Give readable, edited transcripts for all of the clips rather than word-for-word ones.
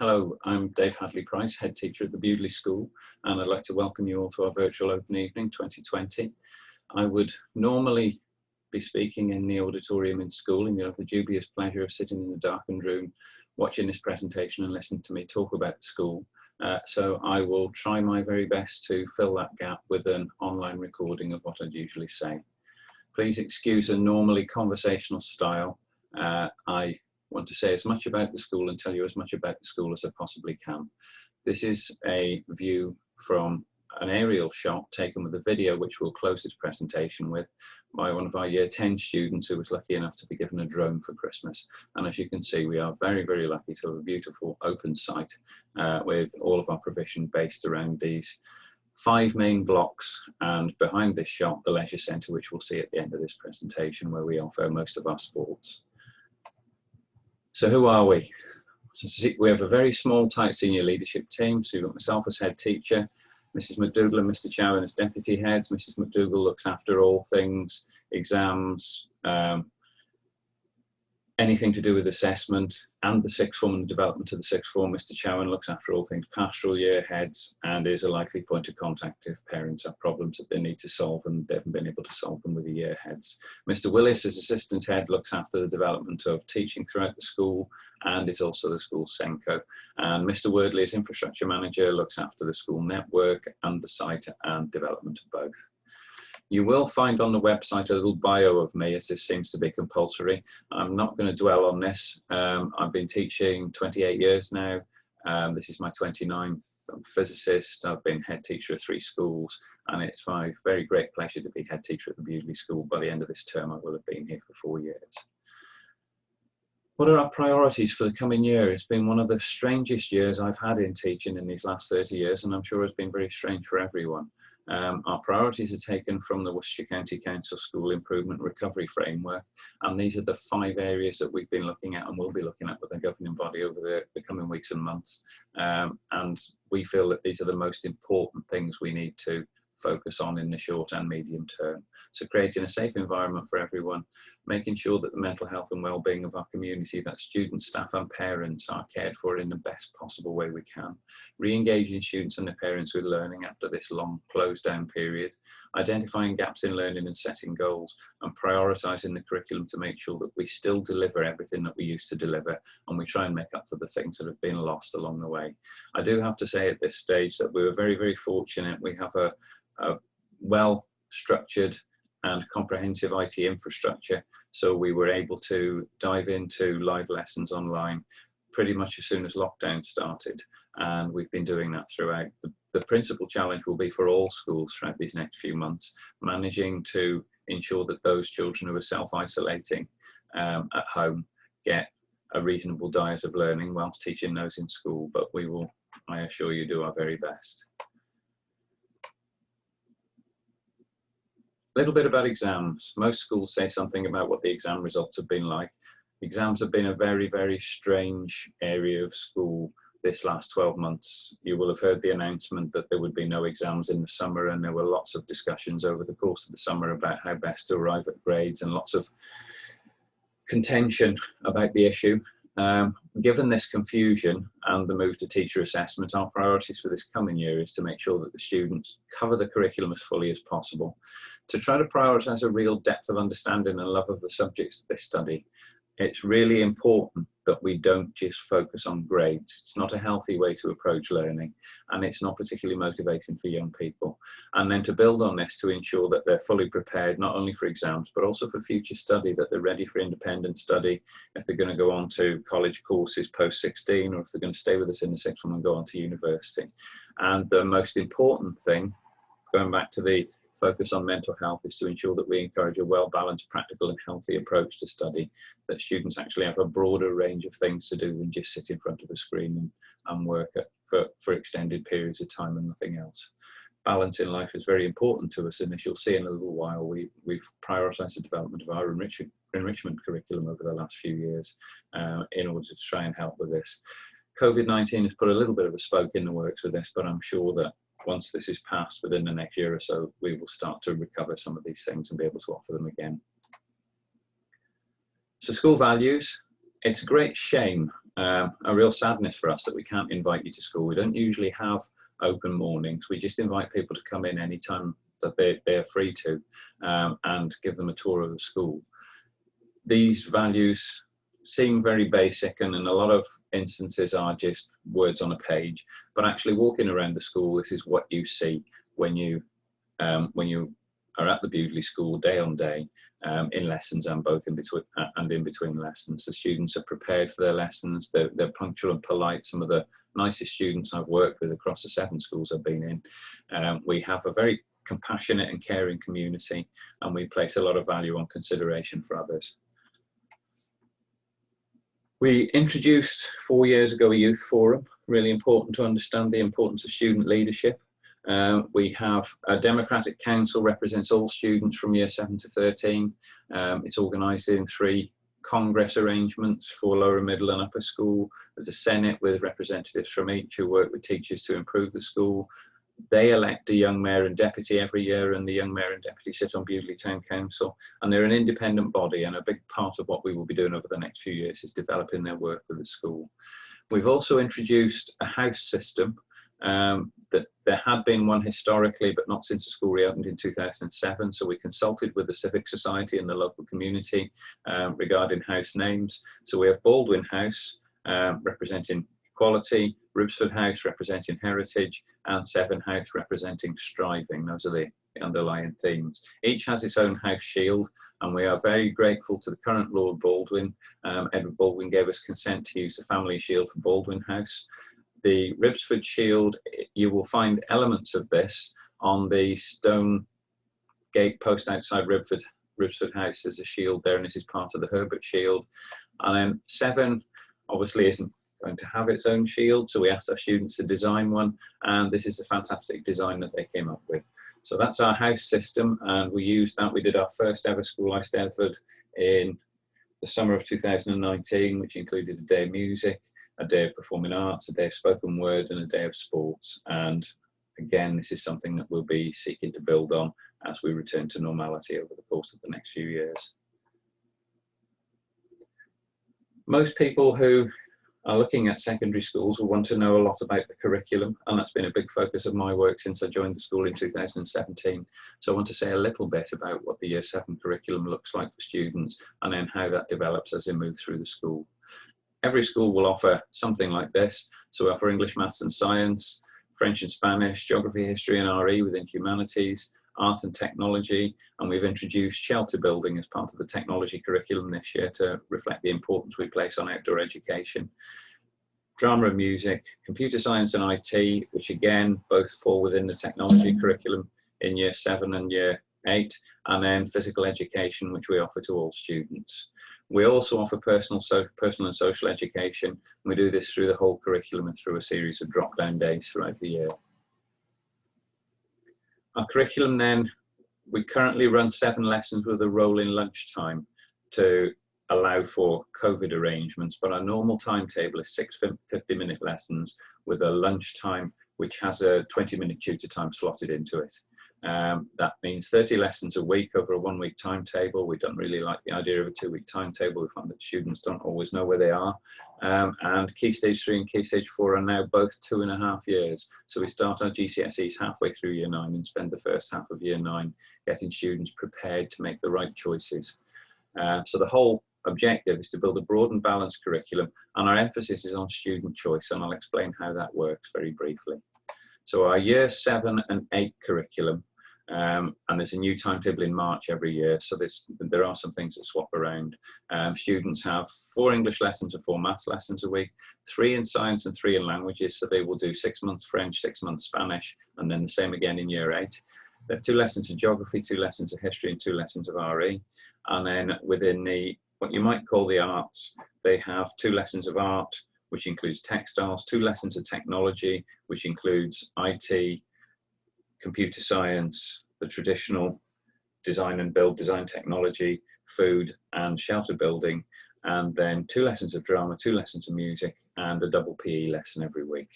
Hello, I'm Dave Hadley-Price, Head Teacher at the Bewdley School, and I'd like to welcome you all to our virtual Open Evening 2020. I would normally be speaking in the auditorium in school, and you have the dubious pleasure of sitting in a darkened room, watching this presentation and listening to me talk about the school. So I will try my very best to fill that gap with an online recording of what I'd usually say. Please excuse a normally conversational style. I want to say as much about the school and tell you as much about the school as I possibly can. This is a view from an aerial shot taken with a video which we'll close this presentation with by one of our Year 10 students who was lucky enough to be given a drone for Christmas. And as you can see, we are very, very lucky to have a beautiful open site with all of our provision based around these 5 main blocks, and behind this shot, the leisure centre, which we'll see at the end of this presentation, where we offer most of our sports. So who are we? So we have a very small, tight senior leadership team. So we've got myself as head teacher, Mrs. McDougall and Mr. Chowan as deputy heads. Mrs. McDougall looks after all things exams, anything to do with assessment and the sixth form and the development of the sixth form. Mr. Chowan looks after all things pastoral year heads and is a likely point of contact if parents have problems that they need to solve and they haven't been able to solve them with the year heads. Mr. Willis, as assistant head, looks after the development of teaching throughout the school and is also the school's SENCO. And Mr. Wordley, as infrastructure manager, looks after the school network and the site and development of both. You will find on the website a little bio of me, as this seems to be compulsory. I'm not going to dwell on this. I've been teaching 28 years now. This is my 29th. I'm a physicist. I've been head teacher of 3 schools, and it's my very great pleasure to be head teacher at the Bewdley School. By the end of this term, I will have been here for 4 years. What are our priorities for the coming year? It's been one of the strangest years I've had in teaching in these last 30 years, and I'm sure it's been very strange for everyone. Our priorities are taken from the Worcestershire County Council School Improvement Recovery Framework, and these are the 5 areas that we've been looking at and will be looking at with the governing body over the coming weeks and months. And we feel that these are the most important things we need to focus on in the short and medium term. So creating a safe environment for everyone, making sure that the mental health and well-being of our community, that students, staff and parents, are cared for in the best possible way we can, re-engaging students and their parents with learning after this long closed down period, identifying gaps in learning and setting goals, and prioritising the curriculum to make sure that we still deliver everything that we used to deliver, and we try and make up for the things that have been lost along the way. I do have to say at this stage that we were very, very fortunate. We have a well-structured and comprehensive IT infrastructure, so we were able to dive into live lessons online pretty much as soon as lockdown started, and we've been doing that throughout. The principal challenge will be for all schools throughout these next few months, managing to ensure that those children who are self-isolating at home get a reasonable diet of learning whilst teaching those in school, but we will, I assure you, do our very best. A little bit about exams. Most schools say something about what the exam results have been like. Exams have been a very, very strange area of school this last 12 months. You will have heard the announcement that there would be no exams in the summer, and there were lots of discussions over the course of the summer about how best to arrive at grades and lots of contention about the issue. Given this confusion and the move to teacher assessment, our priorities for this coming year is to make sure that the students cover the curriculum as fully as possible, to try to prioritise a real depth of understanding and love of the subjects that they study. It's really important that we don't just focus on grades. It's not a healthy way to approach learning, and it's not particularly motivating for young people. And then to build on this, to ensure that they're fully prepared, not only for exams, but also for future study, that they're ready for independent study, if they're going to go on to college courses post-16, or if they're going to stay with us in the sixth form and go on to university. And the most important thing, going back to the focus on mental health, is to ensure that we encourage a well-balanced, practical and healthy approach to study, that students actually have a broader range of things to do than just sit in front of a screen and work for extended periods of time and nothing else. Balance in life is very important to us, and as you'll see in a little while, we've prioritised the development of our enrichment curriculum over the last few years in order to try and help with this. COVID-19 has put a little bit of a spoke in the works with this, but I'm sure that once this is passed within the next year or so, we will start to recover some of these things and be able to offer them again. So school values, it's a great shame a real sadness for us that we can't invite you to school. We don't usually have open mornings. We just invite people to come in anytime that they're free to, and give them a tour of the school. These values seem very basic, and in a lot of instances are just words on a page, but actually walking around the school, this is what you see when you are at the Bewdley School day on day, in lessons and both in between lessons. The students are prepared for their lessons. They're punctual and polite. Some of the nicest students I've worked with across the 7 schools I've been in. We have a very compassionate and caring community, and we place a lot of value on consideration for others. We introduced 4 years ago a youth forum, really important to understand the importance of student leadership. We have a democratic council, represents all students from year 7 to 13. It's organised in 3 congress arrangements for lower, middle and upper school. There's a senate with representatives from each who work with teachers to improve the school. They elect a young mayor and deputy every year, and the young mayor and deputy sit on Bewdley Town Council, and they're an independent body, and a big part of what we will be doing over the next few years is developing their work with the school. We've also introduced a house system. That there had been one historically, but not since the school reopened in 2007. So we consulted with the civic society and the local community regarding house names. So we have Baldwin House representing equality, Ribsford House representing heritage, and Severn House representing striving. Those are the underlying themes. Each has its own house shield, and we are very grateful to the current Lord Baldwin. Edward Baldwin gave us consent to use the family shield for Baldwin House. The Ribsford shield, you will find elements of this on the stone gate post outside Ribsford House. There's a shield there, and this is part of the Herbert shield. And then Severn obviously isn't going to have its own shield, so we asked our students to design one, and this is a fantastic design that they came up with. So that's our house system, and we used that. We did our first ever School I Steadford in the summer of 2019, which included a day of music, a day of performing arts, a day of spoken word, and a day of sports. And again, this is something that we'll be seeking to build on as we return to normality over the course of the next few years. Most people who are looking at secondary schools will want to know a lot about the curriculum, and that's been a big focus of my work since I joined the school in 2017. So I want to say a little bit about what the Year 7 curriculum looks like for students, and then how that develops as they move through the school. Every school will offer something like this. So we offer English, Maths and Science, French and Spanish, Geography, History and RE within Humanities, Art and Technology, and we've introduced shelter building as part of the technology curriculum this year to reflect the importance we place on outdoor education. Drama and Music, Computer Science and IT, which again both fall within the technology curriculum in Year 7 and Year 8, and then Physical Education, which we offer to all students. We also offer personal and social education, and we do this through the whole curriculum and through a series of drop-down days throughout the year. Our curriculum then, we currently run 7 lessons with a rolling lunchtime to allow for COVID arrangements, but our normal timetable is 6 50-minute lessons with a lunchtime which has a 20-minute tutor time slotted into it. That means 30 lessons a week over a 1-week timetable. We don't really like the idea of a 2-week timetable. We find that students don't always know where they are. And Key Stage 3 and Key Stage 4 are now both 2.5 years. So we start our GCSEs halfway through Year 9 and spend the first half of Year 9 getting students prepared to make the right choices. So the whole objective is to build a broad and balanced curriculum, and our emphasis is on student choice, and I'll explain how that works very briefly. So our Year 7 and 8 curriculum, and there's a new timetable in March every year, so there are some things that swap around. Students have 4 English lessons and 4 maths lessons a week, 3 in science and 3 in languages, so they will do 6 months French, 6 months Spanish, and then the same again in Year 8. They have 2 lessons of geography, 2 lessons of history, and 2 lessons of RE. And then within the what you might call the arts, they have 2 lessons of art, which includes textiles, 2 lessons of technology, which includes IT, computer science, the traditional design and build, design technology, food and shelter building, and then 2 lessons of drama, 2 lessons of music, and a double PE lesson every week.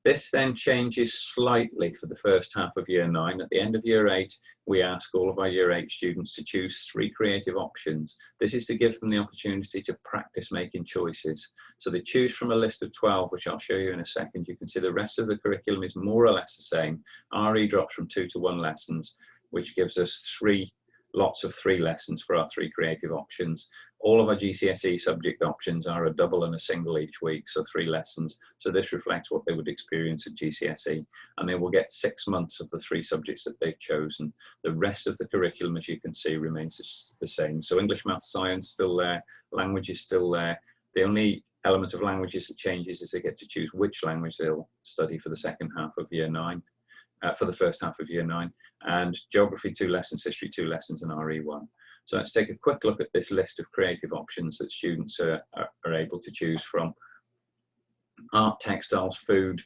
This then changes slightly for the first half of year 9. At the end of year 8, we ask all of our year 8 students to choose 3 creative options. This is to give them the opportunity to practice making choices. So they choose from a list of 12, which I'll show you in a second. You can see the rest of the curriculum is more or less the same. RE drops from 2 to 1 lessons, which gives us lots of 3 lessons for our 3 creative options. All of our GCSE subject options are a double and a single each week, so 3 lessons. So this reflects what they would experience at GCSE, and they will get 6 months of the 3 subjects that they've chosen. The rest of the curriculum, as you can see, remains the same. So English, Maths, Science still there, language is still there. The only element of languages that changes is they get to choose which language they'll study for the second half of year 9. For the first half of year 9, and geography 2 lessons, history 2 lessons, and RE1. So let's take a quick look at this list of creative options that students are able to choose from. Art, textiles, food,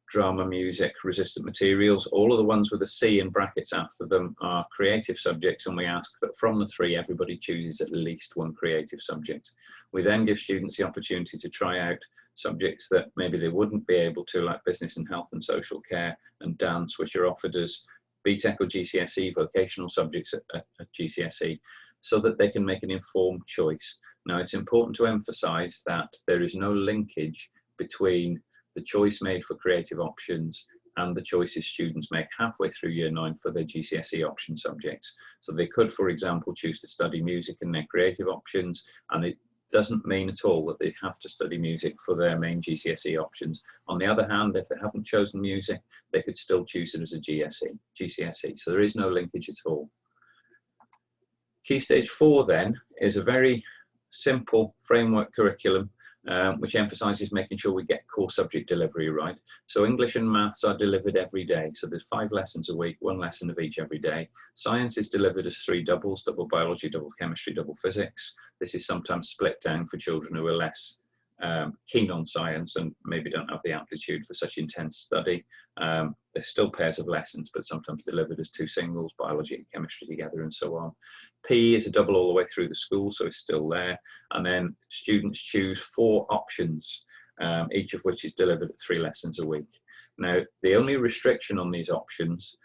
drama, music, resistant materials. All of the ones with a C in brackets after them are creative subjects, and we ask that from the 3, everybody chooses at least 1 creative subject. We then give students the opportunity to try out subjects that maybe they wouldn't be able to, like business and health and social care and dance, which are offered as BTEC or GCSE vocational subjects at GCSE, so that they can make an informed choice. Now, it's important to emphasize that there is no linkage between the choice made for creative options and the choices students make halfway through year 9 for their GCSE option subjects. So they could, for example, choose to study music in their creative options, and it doesn't mean at all that they have to study music for their main GCSE options. On the other hand, if they haven't chosen music, they could still choose it as a GCSE. So there is no linkage at all. Key Stage 4 then is a very simple framework curriculum which emphasises making sure we get core subject delivery right. So English and Maths are delivered every day. So there's 5 lessons a week, 1 lesson of each every day. Science is delivered as 3 doubles, double biology, double chemistry, double physics. This is sometimes split down for children who are less keen on science and maybe don't have the aptitude for such intense study. There's still pairs of lessons, but sometimes delivered as 2 singles, biology and chemistry together, and so on. PE is a double all the way through the school, so it's still there. And then students choose 4 options, each of which is delivered at 3 lessons a week. Now, the only restriction on these options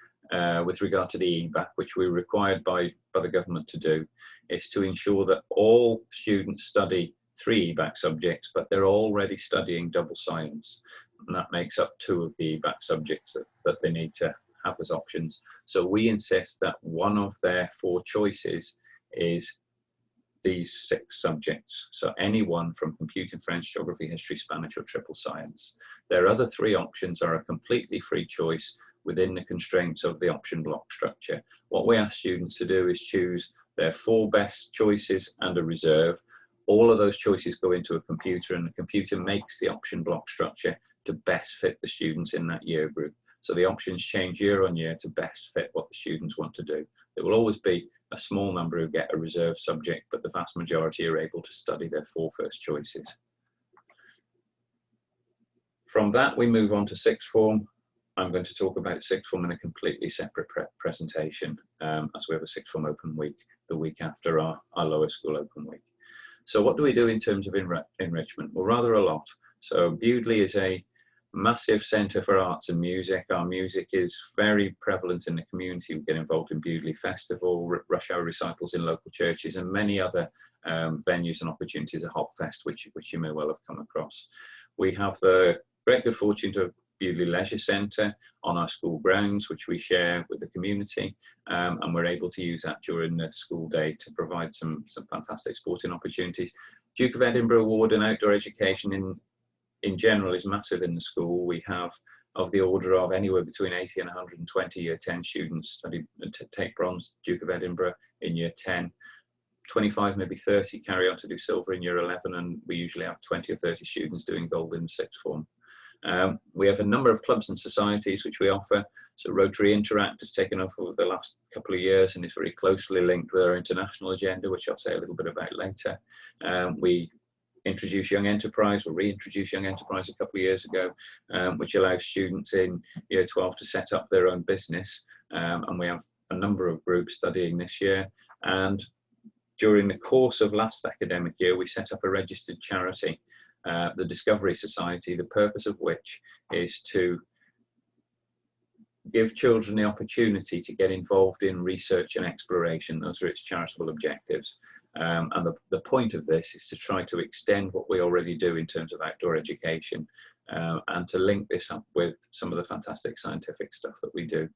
with regard to the EBAC, which we're required by the government to do, is to ensure that all students study 3 EBAC subjects, but they're already studying double science. And that makes up 2 of the EBAC subjects that they need to have as options. So we insist that one of their 4 choices is these 6 subjects. So any one from computing, French, geography, history, Spanish, or triple science. Their other 3 options are a completely free choice within the constraints of the option block structure. What we ask students to do is choose their 4 best choices and a reserve. All of those choices go into a computer, and the computer makes the option block structure to best fit the students in that year group. So the options change year on year to best fit what the students want to do. There will always be a small number who get a reserve subject, but the vast majority are able to study their 4 first choices. From that, we move on to sixth form. I'm going to talk about sixth form in a completely separate presentation, as we have a sixth form open week the week after our lower school open week. So what do we do in terms of enrichment? Well, rather a lot. So Bewdley is a massive centre for arts and music. Our music is very prevalent in the community. We get involved in Bewdley Festival, rush hour recitals in local churches, and many other venues and opportunities at Hopfest, which you may well have come across. We have the great good fortune to have Bewdley Leisure Centre on our school grounds, which we share with the community, and we're able to use that during the school day to provide some fantastic sporting opportunities. Duke of Edinburgh Award and outdoor education in general is massive in the school. We have of the order of anywhere between 80 and 120 year 10 students take bronze Duke of Edinburgh in year 10. 25, maybe 30 carry on to do silver in year 11, and we usually have 20 or 30 students doing gold in sixth form. We have a number of clubs and societies which we offer. So Rotary Interact has taken off over the last couple of years and is very closely linked with our international agenda, which I'll say a little bit about later. We introduced Young Enterprise, or reintroduced Young Enterprise a couple of years ago, which allows students in year 12 to set up their own business. And we have a number of groups studying this year. And during the course of last academic year, we set up a registered charity. the Discovery Society, the purpose of which is to give children the opportunity to get involved in research and exploration. Those are its charitable objectives. And the point of this is to try to extend what we already do in terms of outdoor education, and to link this up with some of the fantastic scientific stuff that we do.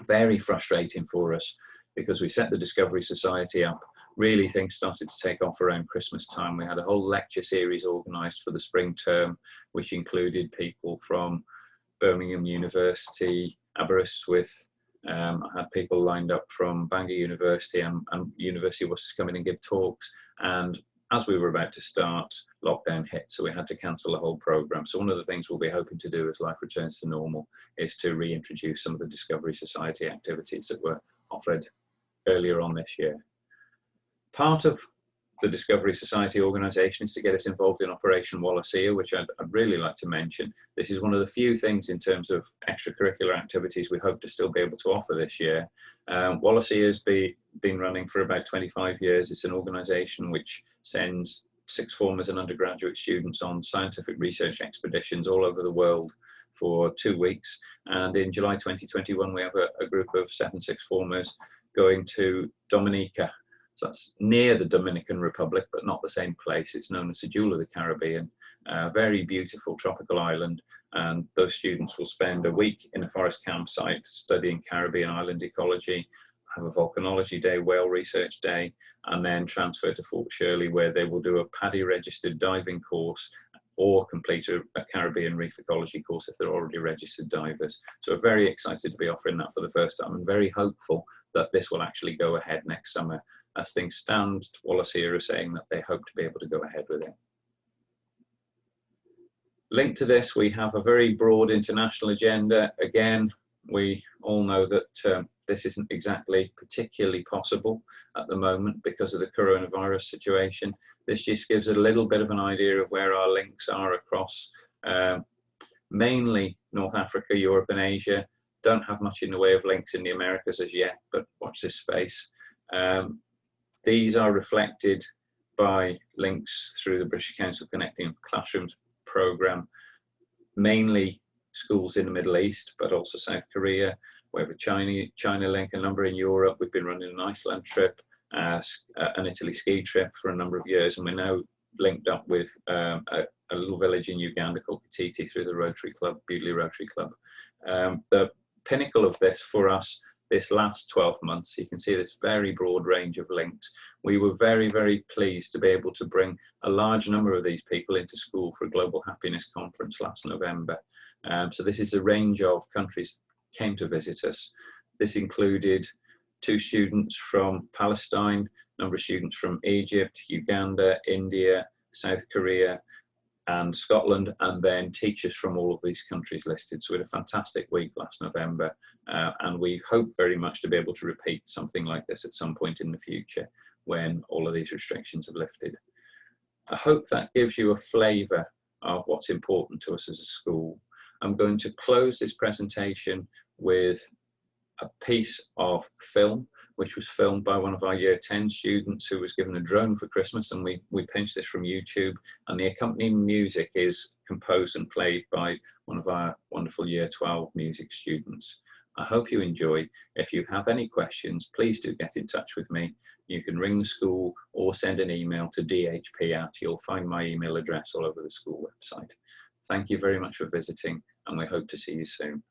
Very frustrating for us, because we set the Discovery Society up, really things started to take off around Christmas time. We had a whole lecture series organised for the spring term, which included people from Birmingham University, Aberystwyth. I had people lined up from Bangor University, and University of Worcester come in and give talks. And as we were about to start, lockdown hit, so we had to cancel the whole programme. So one of the things we'll be hoping to do as life returns to normal is to reintroduce some of the Discovery Society activities that were offered earlier on this year. Part of the Discovery Society organisation is to get us involved in Operation Wallacea, which I'd really like to mention. This is one of the few things in terms of extracurricular activities we hope to still be able to offer this year. Wallacea has been running for about 25 years. It's an organisation which sends sixth formers and undergraduate students on scientific research expeditions all over the world for 2 weeks. And in July 2021, we have a group of 7 sixth formers going to Dominica. So that's near the Dominican Republic, but not the same place. It's known as the Jewel of the Caribbean, a very beautiful tropical island. And those students will spend a week in a forest campsite studying Caribbean island ecology, have a volcanology day, whale research day, and then transfer to Fort Shirley, where they will do a PADI registered diving course or complete a Caribbean reef ecology course if they're already registered divers. So we're very excited to be offering that for the first time, and very hopeful that this will actually go ahead next summer. As things stand, Wallacea are saying that they hope to be able to go ahead with it. Linked to this, we have a very broad international agenda. Again, we all know that this isn't exactly particularly possible at the moment because of the coronavirus situation. This just gives a little bit of an idea of where our links are across mainly North Africa, Europe and Asia. Don't have much in the way of links in the Americas as yet, but watch this space. These are reflected by links through the British Council Connecting Classrooms programme, mainly schools in the Middle East, but also South Korea. We have a China link, a number in Europe. We've been running an Iceland trip, an Italy ski trip for a number of years, and we're now linked up with a little village in Uganda called Kititi through the Rotary Club, Bewdley Rotary Club. The pinnacle of this for us, this last 12 months, you can see this very broad range of links. We were very, very pleased to be able to bring a large number of these people into school for a Global Happiness Conference last November. So this is a range of countries came to visit us. This included 2 students from Palestine, a number of students from Egypt, Uganda, India, South Korea, and Scotland, and then teachers from all of these countries listed. So we had a fantastic week last November, and we hope very much to be able to repeat something like this at some point in the future when all of these restrictions have lifted. I hope that gives you a flavour of what's important to us as a school. I'm going to close this presentation with a piece of film, which was filmed by one of our Year 10 students who was given a drone for Christmas, and we pinched this from YouTube, and the accompanying music is composed and played by one of our wonderful Year 12 music students. I hope you enjoy. If you have any questions, please do get in touch with me. You can ring the school or send an email to dhp@. You'll find my email address all over the school website. Thank you very much for visiting, and we hope to see you soon.